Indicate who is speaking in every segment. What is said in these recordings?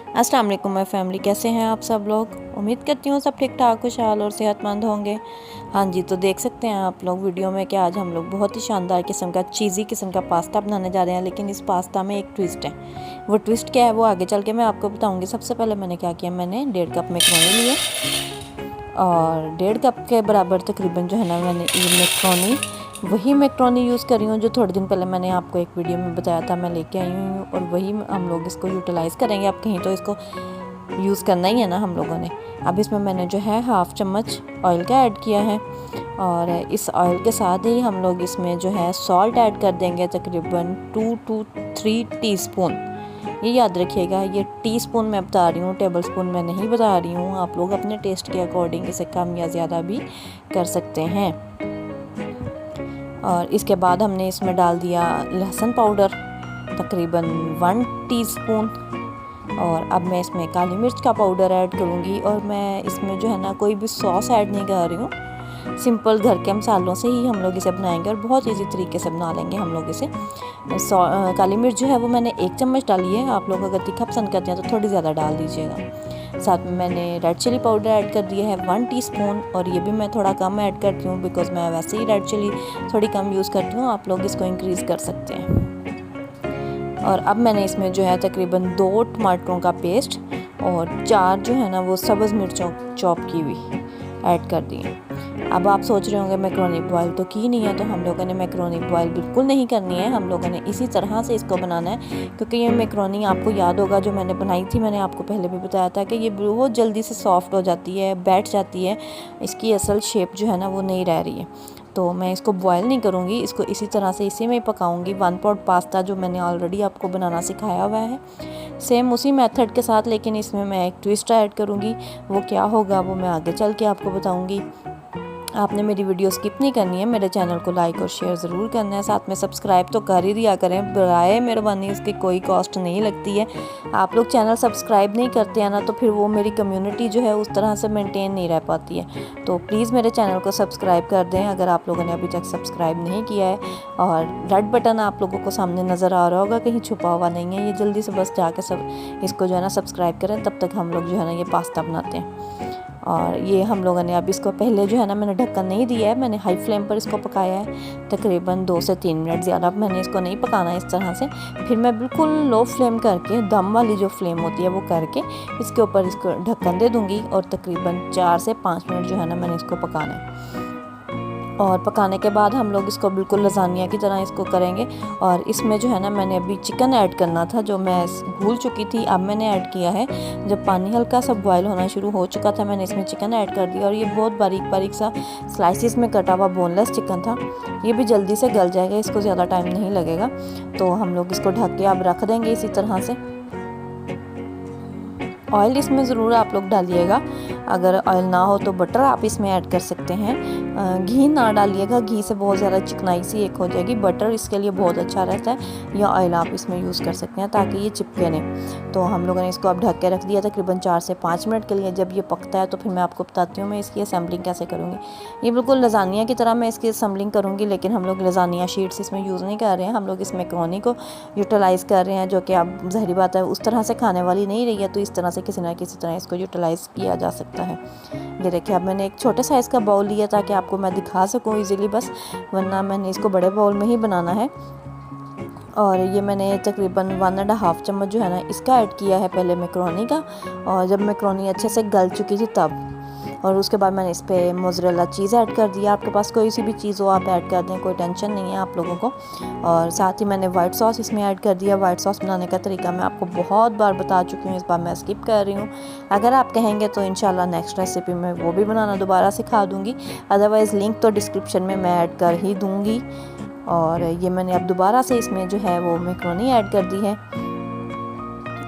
Speaker 1: अस्सलाम वालेकुम my family, कैसे हैं आप सब लोग। उम्मीद करती हूँ सब ठीक ठाक खुशहाल और सेहतमंद होंगे। हाँ जी, तो देख सकते हैं आप लोग वीडियो में कि आज हम लोग बहुत ही शानदार किस्म का चीज़ी किस्म का पास्ता बनाने जा रहे हैं। लेकिन इस पास्ता में एक ट्विस्ट है। वो ट्विस्ट क्या है वो आगे चल के मैं आपको बताऊँगी। सबसे पहले मैंने क्या किया, मैंने 1.5 कप मैक्रोनी लिए और 1.5 कप के बराबर तकरीबन जो है ना मैंने ये मैक्रोनी, वही मैक्रोनी यूज़ कर रही हूँ जो थोड़े दिन पहले मैंने आपको एक वीडियो में बताया था, मैं लेके आई हूँ और वही हम लोग इसको यूटिलाइज़ करेंगे। अब कहीं तो इसको यूज़ करना ही है ना हम लोगों ने। अब इसमें मैंने जो है 1/2 चम्मच ऑयल का ऐड किया है और इस ऑयल के साथ ही हम लोग इसमें जो है सॉल्ट ऐड कर देंगे, तकरीबन 2 to 3 टीस्पून। ये याद रखिएगा, ये टीस्पून मैं बता रही हूँ, टेबल स्पून मैं नहीं बता रही हूँ। आप लोग अपने टेस्ट के अकॉर्डिंग इसे कम या ज़्यादा भी कर सकते हैं। और इसके बाद हमने इसमें डाल दिया लहसुन पाउडर तकरीबन 1 टीस्पून। और अब मैं इसमें काली मिर्च का पाउडर ऐड करूँगी और मैं इसमें जो है ना कोई भी सॉस ऐड नहीं कर रही हूँ। सिंपल घर के मसालों से ही हम लोग इसे बनाएंगे और बहुत इजी तरीके से बना लेंगे हम लोग इसे। काली मिर्च जो है वो मैंने 1 चम्मच डाली है। आप लोग अगर तीखा पसंद करते हैं तो थोड़ी ज़्यादा डाल दीजिएगा। साथ में मैंने रेड चिली पाउडर ऐड कर दिया है 1 टीस्पून और ये भी मैं थोड़ा कम ऐड करती हूँ बिकॉज़ मैं वैसे ही रेड चिली थोड़ी कम यूज़ करती हूँ। आप लोग इसको इंक्रीज़ कर सकते हैं। और अब मैंने इसमें जो है तकरीबन 2 टमाटरों का पेस्ट और 4 जो है ना वो सब्ज़ मिर्चों चॉप की हुई ऐड कर दी है। अब आप सोच रहे होंगे मैक्रोनी बॉयल तो की नहीं है, तो हम लोगों ने मैक्रोनी बॉयल बिल्कुल नहीं करनी है। हम लोगों ने इसी तरह से इसको बनाना है क्योंकि ये मैक्रोनी आपको याद होगा जो मैंने बनाई थी, मैंने आपको पहले भी बताया था कि ये बहुत जल्दी से सॉफ्ट हो जाती है, बैठ जाती है। इसकी असल शेप जो है ना वो नहीं रह रही है। तो मैं इसको बॉयल नहीं करूँगी, इसको इसी तरह से इसी में ही पकाऊँगी। 1 पॉट पास्ता जो मैंने ऑलरेडी आपको बनाना सिखाया हुआ है सेम उसी मेथड के साथ, लेकिन इसमें मैं एक ट्विस्ट ऐड करूँगी। वो क्या होगा वो मैं आगे चल के आपको बताऊँगी। आपने मेरी वीडियो स्किप नहीं करनी है, मेरे चैनल को लाइक और शेयर ज़रूर करना है, साथ में सब्सक्राइब तो कर ही दिया करें, बराए मेहरबानी, इसकी कोई कॉस्ट नहीं लगती है। आप लोग चैनल सब्सक्राइब नहीं करते हैं ना तो फिर वो मेरी कम्युनिटी जो है उस तरह से मेंटेन नहीं रह पाती है। तो प्लीज़ मेरे चैनल को सब्सक्राइब कर दें अगर आप लोगों ने अभी तक सब्सक्राइब नहीं किया है। और रेड बटन आप लोगों को सामने नज़र आ रहा होगा, कहीं छुपा हुआ नहीं है, ये जल्दी से बस जाके सब इसको जो है ना सब्सक्राइब करें। तब तक हम लोग जो है ना ये पास्ता बनाते हैं। और ये हम लोगों ने अब इसको पहले जो है ना मैंने ढक्कन नहीं दिया है, मैंने हाई फ्लेम पर इसको पकाया है तकरीबन 2 से 3 मिनट। ज़्यादा मैंने इसको नहीं पकाना है इस तरह से। फिर मैं बिल्कुल लो फ्लेम करके, दम वाली जो फ्लेम होती है वो करके इसके ऊपर इसको ढक्कन दे दूँगी और तकरीबन 4 से 5 मिनट जो है ना मैंने इसको पकाना है। और पकाने के बाद हम लोग इसको बिल्कुल लजानिया की तरह इसको करेंगे। और इसमें जो है ना मैंने अभी चिकन ऐड करना था जो मैं भूल चुकी थी, अब मैंने ऐड किया है। जब पानी हल्का सा बॉयल होना शुरू हो चुका था मैंने इसमें चिकन ऐड कर दिया और ये बहुत बारीक बारीक सा स्लाइसिस में कटा हुआ बोनलेस चिकन था। ये भी जल्दी से गल जाएगा, इसको ज़्यादा टाइम नहीं लगेगा। तो हम लोग इसको ढक के अब रख देंगे इसी तरह से। ऑयल इसमें ज़रूर आप लोग डालिएगा, अगर ऑयल ना हो तो बटर आप इसमें ऐड कर सकते हैं। घी ना डालिएगा, घी से बहुत ज़्यादा चिकनाई सी एक हो जाएगी। बटर इसके लिए बहुत अच्छा रहता है, या ऑयल आप इसमें यूज़ कर सकते हैं ताकि ये चिपके नहीं। तो हम लोगों ने इसको अब ढक के रख दिया तकरीबन 4 से 5 मिनट के लिए। जब ये पकता है तो फिर मैं आपको बताती हूँ मैं इसकी असेंबलिंग कैसे करूँगी। ये बिल्कुल लजानिया की तरह मैं इसकी असेंबलिंग करूँगी, लेकिन हम लोग लजानिया शीट्स इसमें यूज़ नहीं कर रहे हैं। हम लोग इस मैक्रोनी को यूटिलाइज़ कर रहे हैं जो कि अब ज़ाहिर बात है उस तरह से खाने वाली नहीं रही है, तो इस तरह से किसी ना किसी तरह इसको यूटिलाइज़ किया जा सकता है। ये देखिए अब मैंने एक छोटे साइज़ का बाउल लिया ताकि आपको मैं दिखा सकूं इजीली, बस वरना मैंने इसको बड़े बाउल में ही बनाना है। और ये मैंने तकरीबन 1.5 चम्मच जो है ना इसका ऐड किया है पहले मैक्रोनी का। और जब मैक्रोनी अच्छे से गल चुकी थी तब, और उसके बाद मैंने इस पर मोज़रेला चीज़ ऐड कर दिया। आपके पास कोई सी भी चीज़ हो आप ऐड कर दें, कोई टेंशन नहीं है आप लोगों को। और साथ ही मैंने वाइट सॉस इसमें ऐड कर दिया। वाइट सॉस बनाने का तरीका मैं आपको बहुत बार बता चुकी हूँ, इस बार मैं स्किप कर रही हूँ। अगर आप कहेंगे तो इंशाल्लाह नेक्स्ट रेसिपी में वो भी बनाना दोबारा सिखा दूँगी, अदरवाइज़ लिंक तो डिस्क्रिप्शन में मैं ऐड कर ही दूँगी। और ये मैंने अब दोबारा से इसमें जो है वो मैक्रोनी ऐड कर दी है।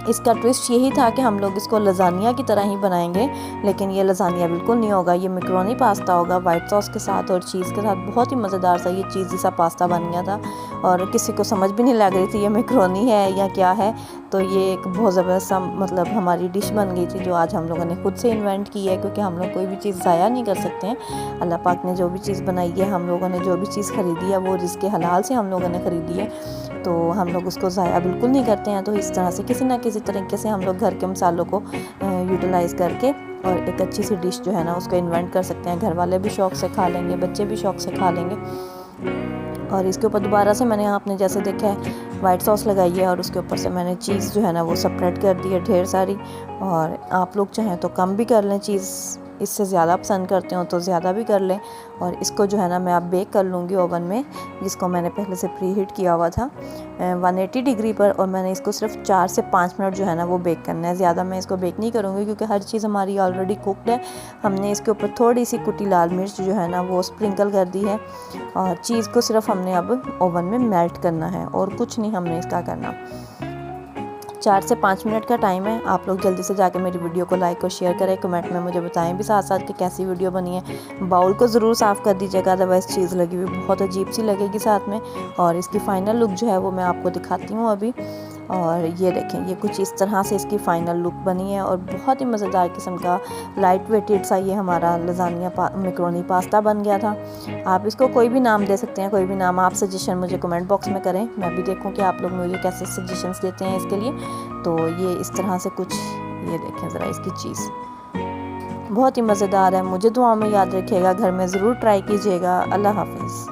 Speaker 1: इसका ट्विस्ट यही था कि हम लोग इसको लजानिया की तरह ही बनाएंगे, लेकिन ये लजानिया बिल्कुल नहीं होगा, ये मैक्रोनी पास्ता होगा वाइट सॉस के साथ और चीज़ के साथ। बहुत ही मज़ेदार सा ये चीज़ी सा पास्ता बन गया था और किसी को समझ भी नहीं लग रही थी ये मैक्रोनी है या क्या है। तो ये एक बहुत ज़बरदस्त मतलब हमारी डिश बन गई थी जो आज हम लोगों ने खुद से इन्वेंट की है, क्योंकि हम लोग कोई भी चीज़ ज़ाया नहीं कर सकते हैं। अल्लाह पाक ने जो भी चीज़ बनाई है, हम लोगों ने जो भी चीज़ ख़रीदी है वो रिज़्क़े हलाल से हम लोगों ने ख़रीदी है। तो हम लोग उसको ज़ाया बिल्कुल नहीं करते हैं। तो इस तरह से किसी ना किसी तरीके से हम लोग घर के मसालों को यूटिलाइज़ करके और एक अच्छी सी डिश जो है ना उसको इन्वेंट कर सकते हैं। घर वाले भी शौक़ से खा लेंगे, बच्चे भी शौक़ से खा लेंगे। और इसके ऊपर दोबारा से मैंने आपने जैसे देखा है वाइट सॉस लगाई है और उसके ऊपर से मैंने चीज़ जो है ना वो स्प्रेड कर दी है ढेर सारी। और आप लोग चाहें तो कम भी कर लें, चीज़ इससे ज़्यादा पसंद करते हो तो ज़्यादा भी कर लें। और इसको जो है ना मैं अब बेक कर लूँगी ओवन में, जिसको मैंने पहले से प्री हीट किया हुआ था 180 डिग्री पर। और मैंने इसको सिर्फ 4 से 5 मिनट जो है ना वो बेक करना है। ज़्यादा मैं इसको बेक नहीं करूँगी क्योंकि हर चीज़ हमारी ऑलरेडी कुकड है। हमने इसके ऊपर थोड़ी सी कुटी लाल मिर्च जो है ना वो स्प्रिंकल कर दी है। और चीज़ को सिर्फ हमने अब ओवन में मेल्ट करना है और कुछ नहीं हमने इसका करना। 4 से 5 मिनट का टाइम है। आप लोग जल्दी से जाके मेरी वीडियो को लाइक और शेयर करें, कमेंट में मुझे बताएं भी साथ साथ कि कैसी वीडियो बनी है। बाउल को ज़रूर साफ़ कर दीजिएगा, अदरवाइज़ चीज़ लगी हुई बहुत अजीब सी लगेगी साथ में। और इसकी फ़ाइनल लुक जो है वो मैं आपको दिखाती हूँ अभी। और ये देखें, ये कुछ इस तरह से इसकी फ़ाइनल लुक बनी है और बहुत ही मज़ेदार किस्म का लाइट वेटेड सा ये हमारा लजानिया मैक्रोनी पास्ता बन गया था। आप इसको कोई भी नाम दे सकते हैं, कोई भी नाम आप सजेशन मुझे कमेंट बॉक्स में करें, मैं भी देखूं कि आप लोग मुझे कैसे सजेशंस देते हैं इसके लिए। तो ये इस तरह से कुछ, ये देखें ज़रा इसकी चीज़ बहुत ही मज़ेदार है। मुझे दुआओं में याद रखिएगा, घर में ज़रूर ट्राई कीजिएगा। अल्लाह हाफिज़।